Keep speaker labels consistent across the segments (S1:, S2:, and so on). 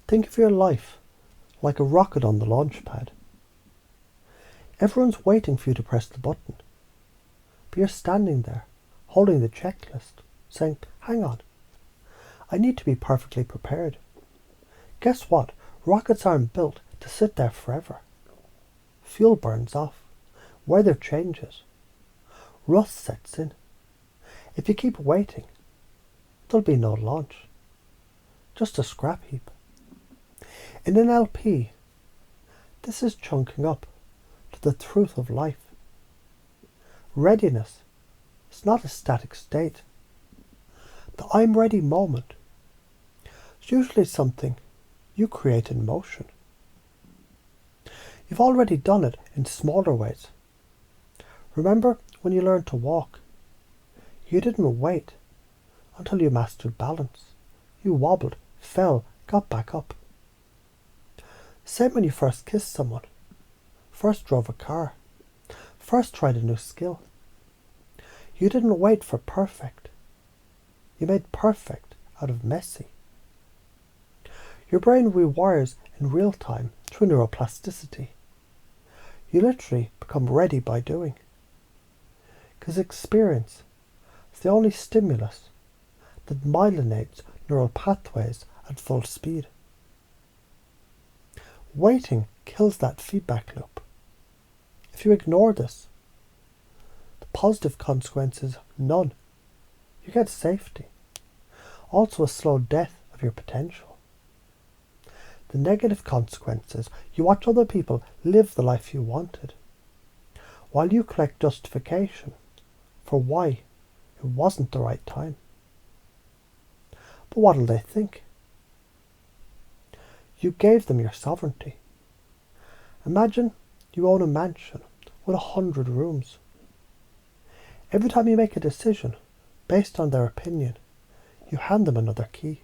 S1: Think of your life like a rocket on the launch pad. Everyone's waiting for you to press the button, but you're standing there, holding the checklist, saying, hang on, I need to be perfectly prepared. Guess what? Rockets aren't built to sit there forever. Fuel burns off. Weather changes. Rust sets in. If you keep waiting, there'll be no launch. Just a scrap heap. In an LP, this is chunking up to the truth of life. Readiness is not a static state. The I'm ready moment is usually something you create in motion. You've already done it in smaller ways. Remember when you learned to walk? You didn't wait until you mastered balance. You wobbled, fell, got back up. Same when you first kissed someone, first drove a car, first tried a new skill. You didn't wait for perfect. You made perfect out of messy. Your brain rewires in real time through neuroplasticity. You literally become ready by doing. Because experience is the only stimulus that myelinates neural pathways at full speed. Waiting kills that feedback loop. If you ignore this, the positive consequence is none. You get safety. Also a slow death of your potential. The negative consequences, you watch other people live the life you wanted, while you collect justification for why it wasn't the right time. But what'll they think? You gave them your sovereignty. Imagine you own a mansion with 100 rooms. Every time you make a decision based on their opinion, you hand them another key.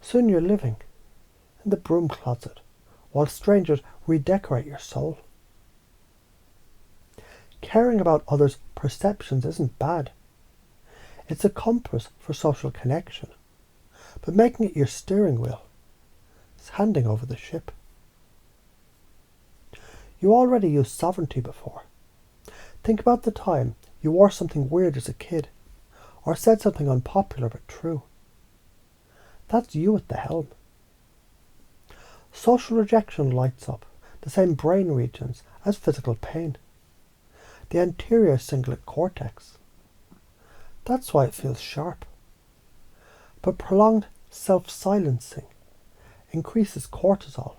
S1: Soon you're living in the broom closet while strangers redecorate your soul. Caring about others' perceptions isn't bad. It's a compass for social connection. But making it your steering wheel is handing over the ship. You already used sovereignty before. Think about the time you wore something weird as a kid, or said something unpopular but true. That's you at the helm. Social rejection lights up the same brain regions as physical pain, the anterior cingulate cortex. That's why it feels sharp. But prolonged self-silencing increases cortisol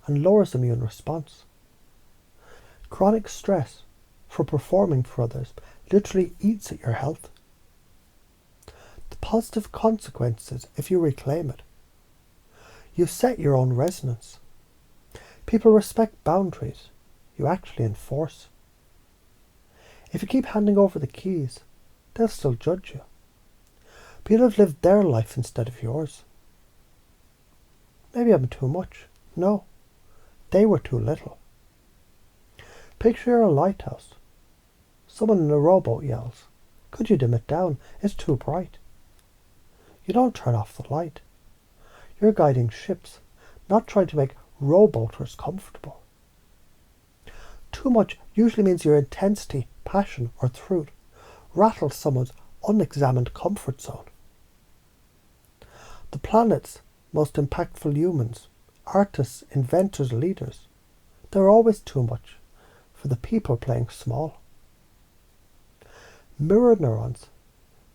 S1: and lowers immune response. Chronic stress for performing for others literally eats at your health. The positive consequences if you reclaim it. You set your own resonance. People respect boundaries you actually enforce. If you keep handing over the keys, they'll still judge you. But you'll have lived their life instead of yours. Maybe I'm too much. No, they were too little. Picture you're a lighthouse. Someone in a rowboat yells, "Could you dim it down? It's too bright." You don't turn off the light. You're guiding ships, not trying to make rowboaters comfortable. Too much usually means your intensity, passion, or truth rattles someone's unexamined comfort zone. The planet's most impactful humans, artists, inventors, leaders, they're always too much for the people playing small. Mirror neurons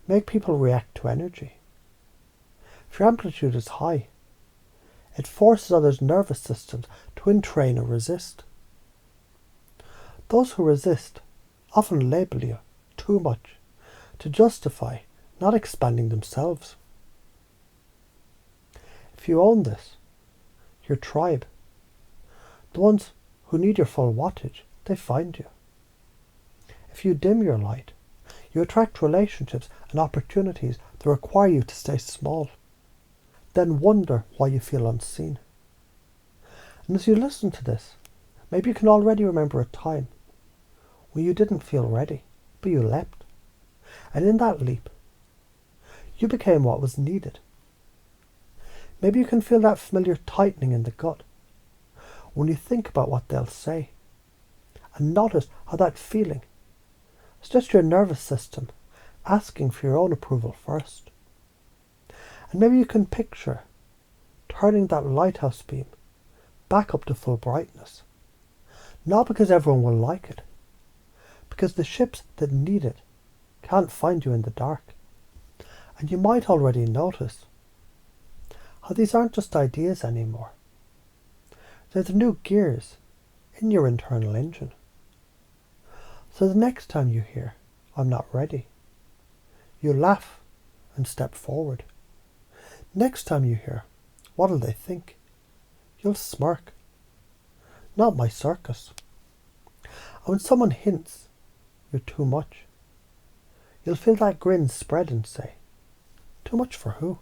S1: make people react to energy. If your amplitude is high, it forces others' nervous systems to entrain or resist. Those who resist often label you too much to justify not expanding themselves. If you own this, your tribe, the ones who need your full wattage, they find you. If you dim your light, you attract relationships and opportunities that require you to stay small. Then wonder why you feel unseen. And as you listen to this, maybe you can already remember a time when you didn't feel ready, but you leapt. And in that leap, you became what was needed. Maybe you can feel that familiar tightening in the gut when you think about what they'll say, and notice how that feeling is just your nervous system asking for your own approval first. And maybe you can picture turning that lighthouse beam back up to full brightness, not because everyone will like it, because the ships that need it can't find you in the dark. And you might already notice how these aren't just ideas anymore. They're the new gears in your internal engine. So the next time you hear, "I'm not ready," you laugh and step forward. Next time you hear, "What'll they think?" you'll smirk. Not my circus. And when someone hints you're too much, you'll feel that grin spread and say, "Too much for who?"